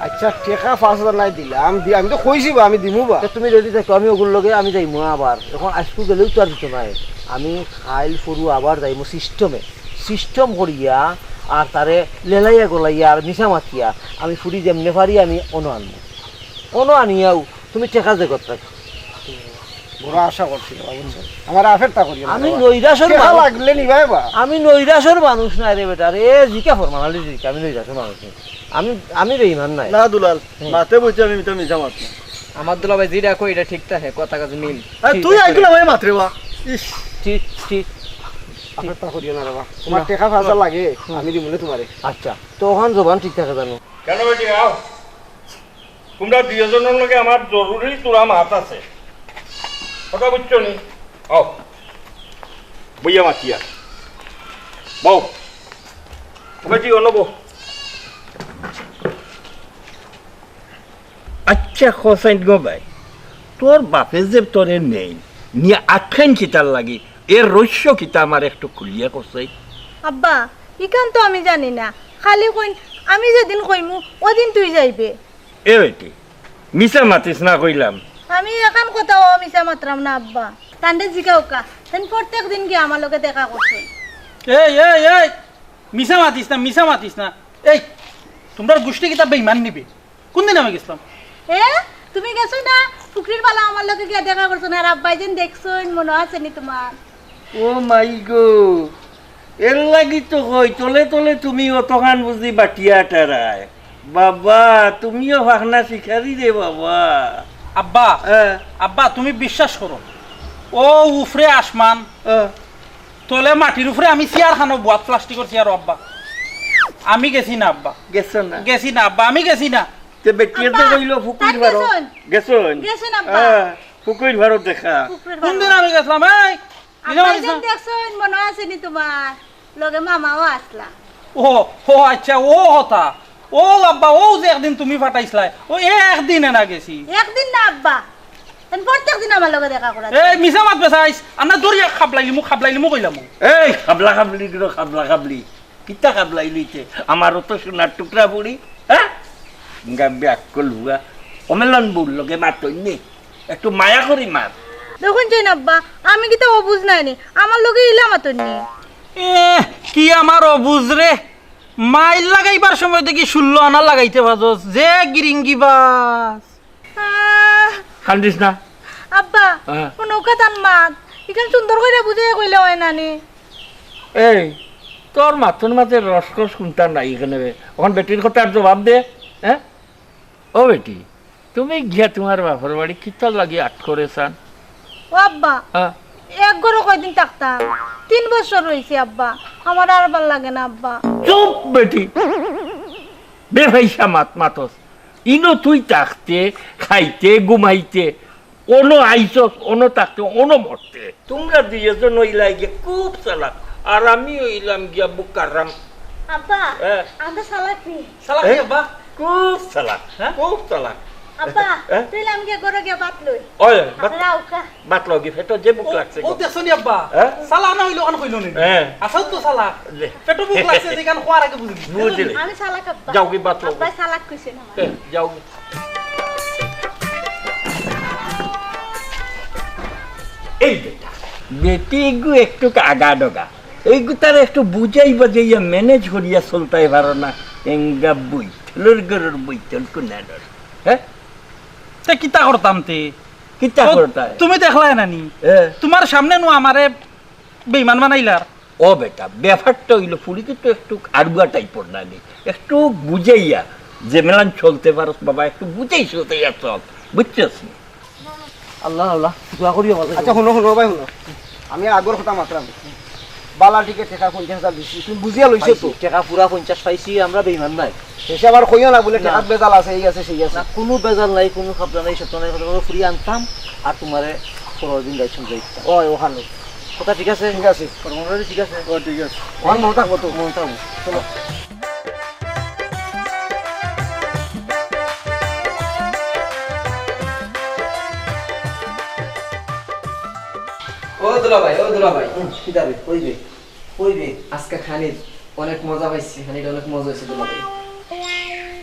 আচ্ছা টাকা 5,000 নাই দিলাম আমি তো কইছি বা আমি দিমু বা তুমি রেডি থাকো আমি ওগুলো লগে আমি যাইমু আবার এখন আজকু গেলেও তো আর দিত নাই আমি খাইল ফরু আবার যাইমু সিস্টেম করিয়া আর তারে লেলাইয়া গলাইয়া আর মিশা মাতিয়া আমি ফুরি যেমনে পারি আমি অনো আনিয়াও তুমি টাকা যে করতে বড় আশা করছিল আমার আফেরটা করি আমি নৈরাশর লাগলে নিবাই বা আমি নৈরাশর মানুষ নাই রে বেটা রে জিকা ফরমানালি জিকা আমি নৈরাশর মানুষ আমি রে ইমান নাই না দুলাল মাতে বলছি আমি তো মিশা মাত আমার দুলাভাই যেটা কই এটা ঠিক থাকে কথা কাজ মিল তুই আইগুলা ভাই মাত্রে বা ইস ঠিক আফেরটা করিও না রে বা তোমার টাকা 5,000 লাগে আমি দিমুনে তোমারে আচ্ছা তো ওখান জবান ঠিক থাকে জানো কেন বেটি আও তোমরা দুজনের লগে আমার জরুরি তোরা মাত আছে কথা বুঝছো নি আও বইয়া মাতিয়া বউ বেটি অনবো আচ্ছা খসাইন গো ভাই তোর বাপে যে তোরে নেই নিয়ে আখ্যান কিতার লাগি এর রহস্য কিতা আমার একটু খুলিয়া কসাই আব্বা ইকান তো আমি জানি না খালি কইন আমি যেদিন কইমু ওদিন তুই যাইবে এ বেটি মিশা মাতিস না কইলাম আমি একান কথা ও মিছা মাত্রাম না আব্বা তান্ডে জিগাও কা তেন প্রত্যেক দিন কি আমার লগে দেখা করছে এই মিছা মাতিস না এই তোমরা গোষ্ঠী কিতাব বেঈমান নিবে কোন দিন আমি গেছিলাম এ তুমি গেছো না পুকুরের বালা আমার লোকে গিয়ে দেখা করছো না আর আব্বাই যেন দেখছো মনে আছে নি তোমার ও মাই গো এর লাগি তো কই তলে তলে তুমি অতখান বুঝি বাটিয়া টারায় বাবা তুমিও ভাগনা শিখারি রে বাবা আব্বা হ্যাঁ আব্বা তুমি বিশ্বাস করো ও উফরে আসমান তলে মাটির উপরে আমি চেয়ার খানো বুয়াত প্লাস্টিকের চেয়ার আব্বা আমি গেছি না আব্বা গেছো না গেছি না আব্বা আমি গেছি না তে বেটিয়ে তো কইল ফুকুর ভারত গেছন গেছেন আব্বা ফুকুর ভারত দেখা পুকুরের কোন বালা দিন আমি গেছিলাম এই আব্বাই যেন দেখছো মনে আছে নি তোমার লগে মামাও আসলা ও ও আচ্ছা ও হতা ও আব্বা ও যে একদিন তুমি ফাটাইছিলা ও একদিনে না গেছি একদিন না আব্বা প্রত্যেক দিন আমার লগে দেখা করা এই মিছা মাত বেসাইছ আন্না দরিয়া খাবলাইলি মু কইলাম এই খাবলা খাবলি গিরো খাবলা খাবলি কিতা খাবলাই লইতে আমারও তো সোনার টুকরা বুড়ি হ্যাঁ গাব্বে আকল হুয়া অমেলন বুল লগে মাতই নে একটু মায়া করি মার দেখুন যাই আব্বা আমি কি তো অবুঝ নাইনি আমার লগে ইলাম আতনি কি আমার অবুজ রে মাইল লাগাইবার সময় দেখি 16 আনা লাগাইতে বাজস যে গিরিঙ্গি বাস কান্দিস না আব্বা নৌকা টান মাত এখানে সুন্দর করে বুঝে কইলে হয় নানি এই তোর মাথুর মাঝে রসকস কোনটা নাই এখানে ওখান বেটির কথা আর জবাব দে হ্যাঁ ও বেটি তুমি গিয়া তোমার বাপর বাড়ি কিতার লাগি আট করেছান ও আব্বা এক ঘরে কয়দিন থাকতাম 3 বছর রয়েছে আব্বা আমার আর ভাল লাগে না আব্বা চুপ বেটি বেভাইসা মাতস ইনো তুই থাকতে খাইতে ঘুমাইতে ono আইসস ono থাকতে ono মরতে তোমরা দুইজন ওইলাই গিয়ে খুব চালাক আর আমি ওইলাম গিয়া বুকারাম আব্বা আমরা সালাক নি সালাক আব্বা খুব চালাক খুব চালাক আব্বা তুই লামগে ঘরে গিয়া বাত লই ওই রাউকা বাত লগি ফেটো যে বুক লাগছে ও দেখছনি আব্বা সালা না হইলো কান কইলো নি আসল তো সালা পেটো বুক লাগছে যেখান খোয়ার আগে বুঝলি আমি সালাক আব্বা যাও কি বাত লগ আব্বা সালাক কইছে না যাও এই বেটা বেটি গু একটু আগা ডগা এইগু তার একটু বুঝাই বাজাইয়া ম্যানেজ করিয়া চলতাই পারো না এঙ্গা বই ঠেলোর গরুর বই তেল কুনাডর হ্যাঁ তে কিতা করতাম তে কিতা করতাই তুমি দেখলাই নানি তোমার সামনে নো আমারে বেঈমান বানাইলার ও বেটা ব্যাপারটা হইলো ফুড়িকে তো একটু আরগুয়া টাইপর না নি একটু বুঝাইয়া যে মেলান চলতে পারস বাবা একটু বুঝাই চলতে চল বুঝছস আল্লাহ আল্লাহ দোয়া করিও বাবা আচ্ছা শুনো শুনো ভাই শুনো আমি আগর কথা মাত্রাম বালাটিকে টাকা 50,000 দিছি তুমি বুঝিয়া লইছো তো টাকা পুরা 50 পাইছি আমরা বেঈমান নাই শেষে আবার কইও না বলে টাকা বেজাল আছে এই আছে সেই আছে না কোনো বেজাল নাই কোনো খাবলা নাই সত্য নাই কথা ফ্রি আনতাম আর তোমারে 15 দিন যাইছুন যাইতাম ওই ওখানে কথা ঠিক আছে ঠিক আছে পরমরে ঠিক আছে ও ঠিক আছে ওখানে মন থাকবো তো মন থাকবো চলো ও দুলা ভাই কিদাবে কইবে আজকে খানি অনেক মজা পাইছি খানিটা অনেক মজা হয়েছে দুলা ভাই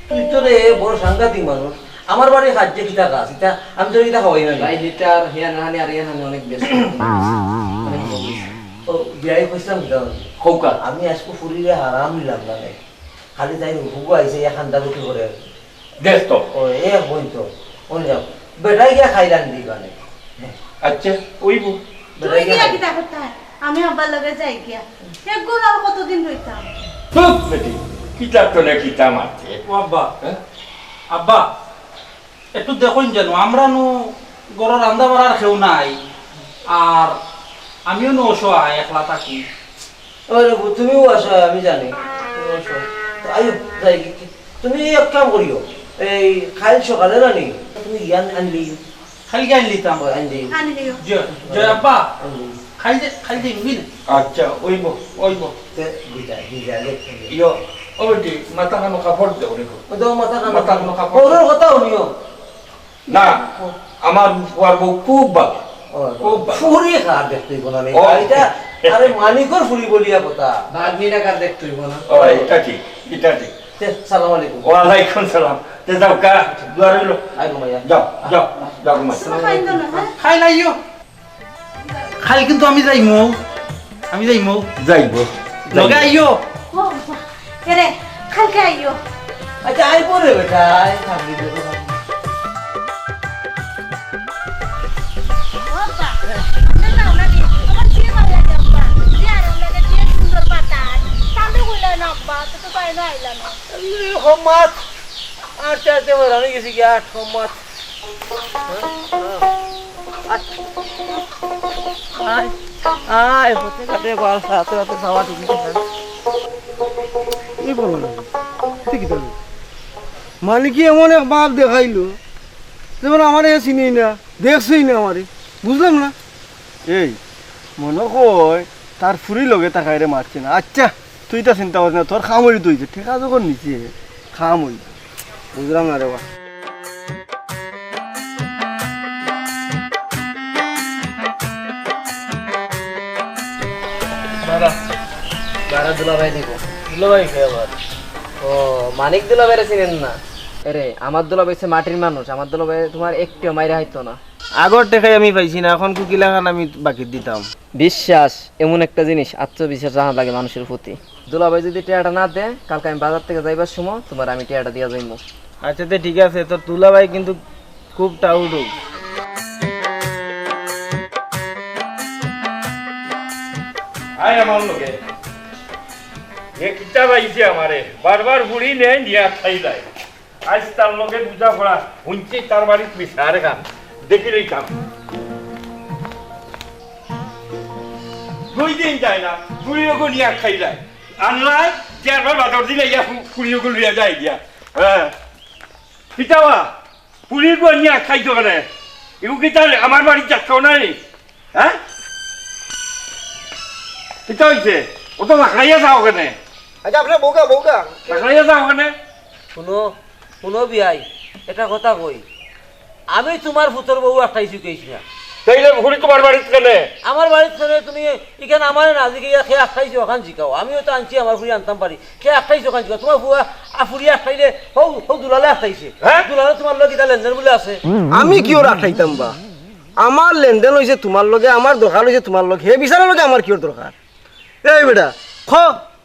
তুই তো রে বড় সাংঘাতিক মানুষ আমার বাড়ি খাদ্যে কি টাকা আছে আমি তো এটা খাওয়াই না ভাই লিটার হিয়া নাহানি আর ইয়া নাহানি অনেক বেশি ও বিয়াই কইছিলাম হৌকা আমি আজকে ফুরিরে হারাম নিলাম না খালি যাই হুগু আইছে এখান দাবি করে দেখ তো ও এ বই তো ওই যাও বেটাই গিয়া খাইলাম দিবানে আচ্ছা ওইবু তুই কি কিতা করতা আমি আব্বার লগে যাই গিয়া এক ঘরে আর কতদিন রইতাম চুপ বেটি কিতা তো না কিতা মারছে ও আব্বা আব্বা একটু দেখুন জানো আমরা নো গরো রান্দা বাড়ার কেউ নাই আর আমিও নো অসহায় একলা থাকি ওরে তুমিও আসো আমি জানি আয়ো যাই তুমি এক কাম করিও এই খাইল সকালে রানি তুমি জ্ঞান আনলি খালি গাইন লিতাম আনলি আনি দিও জয় আব্বা খালি দিন বুঝলি আচ্ছা ওইবো তে বিজা বিজা লেখে ইয়ো ও বেটি মাথা কানো কাপড় দেও রেখো ও তো মাথা মাথা কান কানো কাপড় ওর কথা শুনিও না আমার ফুয়ার বউ খুব ভালো খুব ভালো ফুরি খা দেখতে কোনা নেই ও। এটা আরে মানিকর ফুরি বলিয়া কথা ভাগ্নি টাকার দেখতে হইব না ও এটা ঠিক এটা ঠিক তে সালাম আলাইকুম ওয়ালাইকুম সালাম তে যাও কা দুয়ারে লো আই ঘুমাইয়া যাও যাও যাও ঘুমাই খাইতো না হ্যাঁ খাই লাইও খালি কিন্তু আমি যাইমু যাইবো লগে আইও ও বাবা এরে কালকে আইও আচ্ছা আই পরে বেটা আই থাকি আইলা না সম্মাত আর চারটে হরানি গেছি কি আর সম্মাত আয় আয় হতে কাটে বার সাথে রাতে খাওয়া ঠিক এই বলো না ঠিক তো মালিকই এমন এক বাপ দেখাইলো যেমন আমার এ চিনি না দেখছই না আমারে বুঝলাম না এই মনে কয় তার ফুরি লগে তাকাইরে মারছে না আচ্ছা তুই তা চিন্তা করিস না তোর খামরি তুইছে ঠেকা যখন নিচে খামরি বুঝলাম না রে বা বারা দুলাভাই দিব দুলাভাই খেয়ে ও মানিক দুলাভাই চিনেন না আরে আমার দুলাভাই হচ্ছে মাটির মানুষ আমার দুলাভাই তোমার একটিও মাইরা হইতো না আগর টেকাই আমি পাইছি না এখন কুকিলা খান আমি বাকি দিতাম বিশ্বাস এমন একটা জিনিস আত্মবিশ্বাস জানা লাগে মানুষের প্রতি দুলাভাই যদি টিয়াটা না দেয় কালকে আমি বাজার থেকে যাইবার সময় তোমার আমি টিয়াটা দিয়া যাইমু আচ্ছা তো ঠিক আছে তো তুলা ভাই কিন্তু খুব টাউডু আয় আমার লোকে এ কিতাব আইছে আমারে বারবার বুড়ি নেন দিয়া খাই যায় আজ তার লোকে বুঝা পড়া শুনছি তার বাড়ির বিচার খান দেখি রইতাম 2 দিন যায় না বুড়িও নিয়া খাই যায় আনলাই চারবার বাদর দিলে ইয়া পুড়িও লিয়া যায় দিয়া হ্যাঁ কিতাবা পুড়িও নিয়া খাইতো কেন এগু কিতা আমার বাড়ি যাচ্ছ নাই হ্যাঁ কিতা হইছে ও তো খাইয়া যাও কেন আচ্ছা আপনার বউকা বউকা খাইয়া যাও কেন শুনো শুনো বিয়াই এটা কথা কই আমি তোমার পুতর বউ আটাইছি কইছি না তাইলে ঘুরি তোমার বাড়িতে কেন আমার বাড়িতে ছেড়ে তুমি এখানে আমার না আজকে খেয়ে আটাইছি ওখান জিকাও আমিও তো আনছি আমার ফুরি আনতাম পারি খেয়ে আটাইছি ওখান জিকাও তোমার ফুয়া ফুরি আটাইলে হৌ হৌ দুলালে আটাইছে হ্যাঁ? দুলালে তোমার লোক এটা লেনদেন বলে আছে আমি কিয় রাখাইতাম বা আমার লেনদেন হয়েছে তোমার লগে আমার দরকার হয়েছে তোমার লগে হে বিচারের লগে আমার কিয় দরকার এই বেটা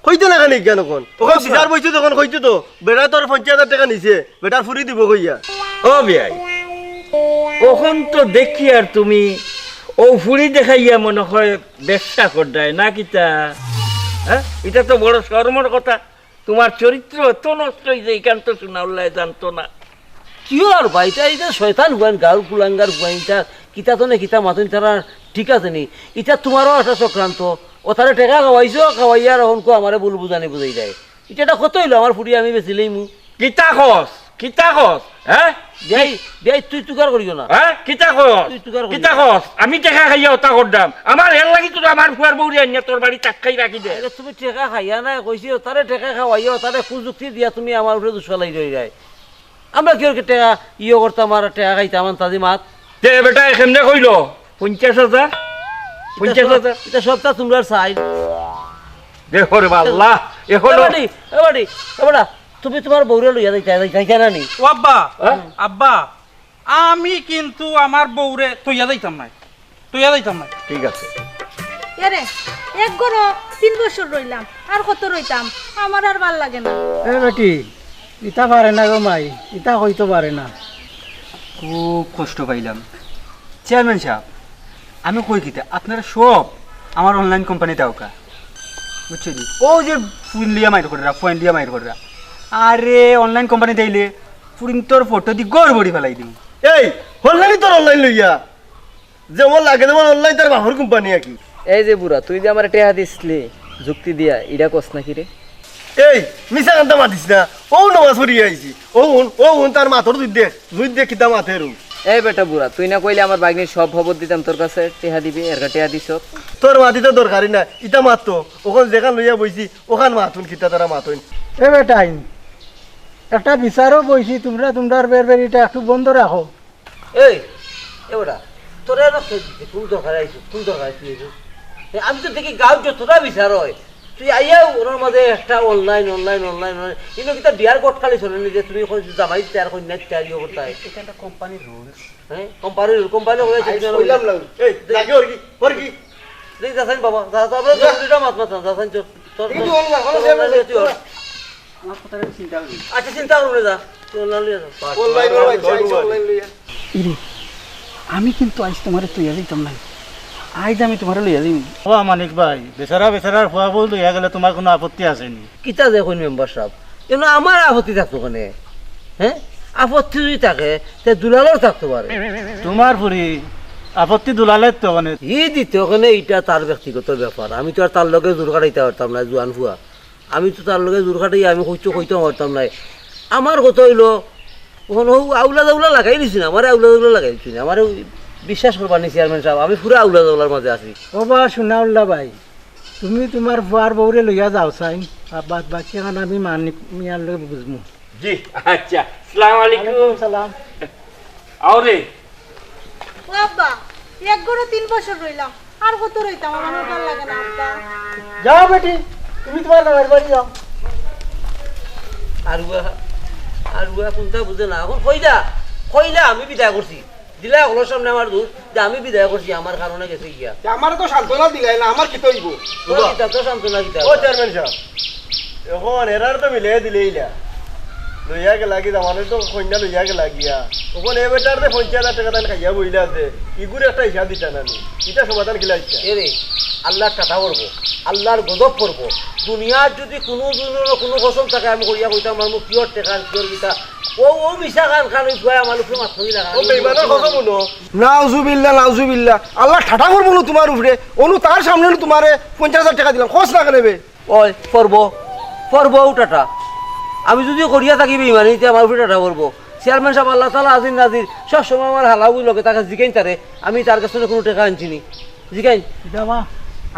কইতে না কেন কেন কোন ওখানে বিচার বইছে তখন কইতে তো বেটা তোর 50,000 টাকা নিছে বেটার ফুরি দিব কইয়া ও বিয়াই কখন তো দেখি আর তুমি ও ফুরি দেখাইয়া মনে হয় ব্যবসা করদায় না কিতা হ্যাঁ এটা তো বড় শর্মর কথা তোমার চরিত্র তো নষ্ট হয়েছে এখান তো শোনাউল্লাহ জানতো না কি আর ভাইটা এটা শয়তান হুয়ান গাল কুলাঙ্গার হুয়াইটা কিতা তো না কিতা মাতুন তারা ঠিক আছে নি এটা তোমারও একটা চক্রান্ত ও তারা টেকা খাওয়াইছো খাওয়াইয়া আর হনকো আমারে বল বুঝানি বুঝাই যায় এটা কত হইলো আমার ফুরি আমি বেচিলেই মু কিতা খস হ্যাঁ দেই দেই তুই তুকার করিও না হ্যাঁ কিতা খস আমি টেকা খাইয়া ওটা করদাম আমার হেল লাগি তো আমার ফুয়ার বউরি আনিয়া তোর বাড়ি টাক্কাই রাখি দে এটা তুমি টেকা খাইয়া না কইছি তারে টেকা খাওয়াইয়া তারে প্রযুক্তি দিয়া তুমি আমার উপরে দুষ্কালাই রয়ে যায় আমরা কি ওর টেকা ইয়ে করতাম আর টেকা খাইতাম তাজি মাত তে বেটা এখানে কইলো 50,000 50,000 এটা সবটা তোমরা চাই দেখো রে আল্লাহ এখন এবারে তুমি তোমার বউরে লইয়া যাইতা না নি ও আব্বা আব্বা আমি কিন্তু আমার বউরে তৈয়া যাইতাম না ঠিক আছে এরে এক গরো 3 বছর রইলাম আর কত রইতাম আমার আর ভাল লাগে না এ বেটি ইটা পারে না গো মাই ইটা হইতে পারে না খুব কষ্ট পাইলাম চেয়ারম্যান সাহেব আমি কই কিতা আপনারা সব আমার অনলাইন কোম্পানিতে আউকা বুঝছেন ও যে ফুল লিয়া মাইর করে পয়েন্ট লিয়া মাইর করে আরে অনলাইন কোম্পানি দিলে ফুরিং তোর ফটো দি গড়বড়ি ফেলাই দিম এই অনলাইন তোর অনলাইন লইয়া যেমন লাগে যেমন অনলাইন তার বাহর কোম্পানি কি এই যে বুড়া তুই যে আমার টেহা দিসলি যুক্তি দিয়া ইডা কস নাকি রে এই মিছা কান্তা মাতিস না ও নামাজ পড়ি আইছি ও তার মাথর দুই দেখ কিতা মাথের এই বেটা বুড়া তুই না কইলে আমার বাগনির সব খবর দিতাম তোর কাছে টেহা দিবি এর টেহা দিছ তোর মাতি তো দরকারি না ইটা মাতো ওখান যেখান লইয়া বইছি ওখান মাতুন কিতা তারা মাতুন এ বেটাইন একটা বিচারও বইছি তোমরা তোমরার বেরবেরিটা একটু বন্ধ রাখো এই এবারে তোরা না কোন দরকার আইছো কোন দরকার তুই আমি তো দেখি গাঁও যতটা বিচার হয় তুই আইয়া ওনার মাঝে একটা অনলাইন কিন্তু কিতা বিয়ার কোট খালি চলে নি যে তুমি জামাই তৈরি করি না তৈরি করতে হয় এটা একটা কোম্পানির রুলস হ্যাঁ কোম্পানি হয়েছে কইলাম না এই লাগে ওর কি দেখ যাসাইন বাবা তারপরে দুইটা মাত যাসাইন তোর আমার কথাটা চিন্তা করি আচ্ছা চিন্তা করবে যা তুই অনলাইন লিয়ে যা অনলাইন লইয়া ইরে আমি কিন্তু আজ তোমার তুইয়া দিতাম না আজ আমি তোমার লইয়া দিম ও মানিক ভাই বেচারা ফুয়া বল লইয়া গেলে তোমার কোনো আপত্তি আছে নি কিতা দেখুন মেম্বার সাহেব যেন আমার আপত্তি থাকতো ওখানে, হ্যাঁ? আপত্তি যদি থাকে তে দুলালের থাকতে পারে। তোমার ফুরি আপত্তি দুলালে তো মানে ই দিতে ওখানে এইটা তার ব্যক্তিগত ব্যাপার। আমি তো আর তার লগে জোর কাটাইতে পারতাম না, জোয়ান ফুয়া। আমি তো তার লগে জোর কাটাই আমি কইতে পারতাম না। আমার কথা হইলো ওখানে আউলা দাউলা লাগাই দিছি না, আমার আউলা দাউলা লাগাই দিছি না। আমার বিশ্বাস করবার নি চেয়ারম্যান সাহেব, আমি পুরো আউলা দাউলার মাঝে আছি। ও বা শুনাউল্লা ভাই, তুমি তোমার বুয়ার বউরে লইয়া যাও চাই, বাদ বাকি এখন আমি মিয়ার লগে বুঝমু। জি আচ্ছা, আসসালামু আলাইকুম। সালাম। আওরে ও আব্বা, এক ঘরে 3 বছর রইলাম, আর কত রইতাম? আমার ভালো লাগে না আব্বা। যাও বেটি, তুমি তোমার বাবার বাড়ি যাও। আর কোনটা বুঝে না। এখন কইলা আমি বিদায় করছি, দিলা ওগুলোর সামনে আমার দোষ যে আমি বিদায় করছি, আমার কারণে গেছে গিয়া। আমার তো সান্ত্বনা দিলাই না, আমার কি তৈব? তোর কিতাব তো সান্ত্বনা কিতাব। ও চেয়ারম্যান সাহেব, এখন এরার তো মিলিয়ে দিলেই না, লইয়া গেলা কি আমাদের তো কন্যা লইয়া গেলা গিয়া। ওখানে এ বেটার 50,000 টাকা তাই খাইয়া বইলা আছে, ইগুর একটা হিসাব দিতা না, এটা সমাধান কিলা ইচ্ছা। এরে আল্লাহর কথা করবো, আল্লাহর গজব করবো। দুনিয়ার যদি কোনো কসম থাকে আমি করিয়া কইতাম আমার কিয়র টেকান কিয়র গীতা ও মিশা খান ফুয়া আমার উপরে মাথা দিলা। ও বেইমানের কথা শুনো। নাউজুবিল্লাহ নাউজুবিল্লাহ, আল্লাহ ঠাটা করবো না তোমার উপরে। অনু তার সামনে তোমারে 50,000 টাকা দিলাম, খোঁজ না নেবে। ওই পর্ব টাটা। আমি যদি করিয়া থাকি বেইমানিতে আমার উপরে টাটা করবো। চেয়ারম্যান সাহেব আল্লাহ তাআলা আজিজ নাজির, সবসময় আমার হালাগুই লোকে তাকে জিগাইন তারে, আমি তার কাছে কোনো টাকা আনছিনি, জিগাইন। যাবা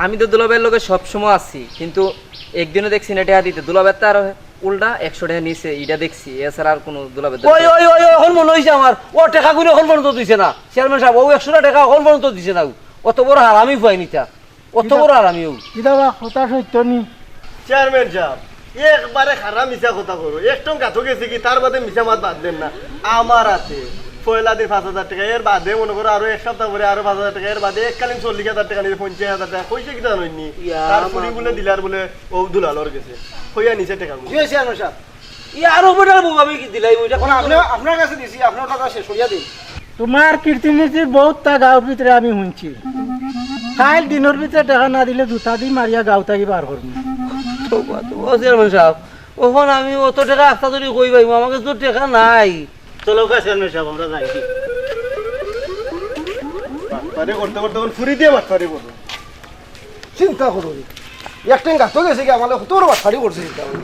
আমি তো দুলাভাইয়ের লোকে সবসময় আছি, কিন্তু একদিনও দেখছি না টাকা দিতে। দুলাভাই তো আর উল্টা 100 টাকা নিছে, এটা দেখছি। এছাড়া আর কোনো দুলাভাই ওই এখন মনে হয়েছে আমার ও টাকা করে এখন পর্যন্ত দিছে না। চেয়ারম্যান সাহেব ও 100 টাকা এখন পর্যন্ত দিছে না। অত বড় হারামি পাইনি তা, অত বড় হারামি ও। যাবা কথা সত্য নি। চেয়ারম্যান সাহেব একবারে খারাপ মিশা কথা করো, একদম গাথো গেছে কি তার বাদে মিশা মাত বাদ দেন না। আমার আছে পয়লা দিন 5,000 টাকা, এর বাদে মনে করো আরো এক সপ্তাহ পরে আরো 5,000 টাকা, এর বাদে এককালীন 40,000 টাকা নিয়ে 50,000 টাকা কইছে কি জানোনি। তার পুরি বলে দিলার বলে ও দুলালর গেছে হইয়া নিচে টাকা কি হয়েছে চেয়ারম্যান সাহেব? আরো বেটার বউ আমি কি দিলাই ওইটা এখন আপনার কাছে দিছি, আপনার টাকা শেষ করিয়া দিই। তোমার কীর্তিনীতির বহুত তা গাঁর ভিতরে আমি শুনছি। কাল দিনের ভিতরে টাকা না দিলে জুতা দি মারিয়া গাঁও থাকি বার করবো। চেয়ারম্যান সাহেব ওখন আমি অত টাকা আস্তা ধরে কই পাইব, আমাকে তো টাকা নাই। চলো চেয়ারম্যান সাহেব আমরা যাই। বাটপারে করতে করতে ফুরি দিয়ে বাটপারে করবো। চিন্তা করো, একটাই গাতো গেছে কি আমাদের তোর বাসারি করছে। চিন্তা করো,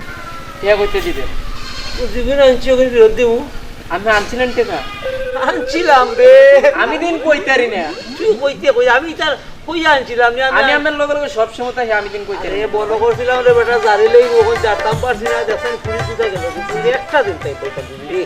টাকা করতে দিবেন? জীবনে আনছি ওখানে ফেরত দিব। আমি আনছিলেন টাকা? আনছিলাম রে, আমি দিন কইতারি না। তুই কই আমি তার কইয়া আনছিলাম। আমি আমার লগে লগে সব সময় তাই আমি দিন কইতারি। বন্ধ করছিলাম রে বেটা, জারি লই ওখানে যাতাম পারছি না। দেখছেন ফুরি কোথায় গেল, একটা দিন তাই পয়সা দিলি।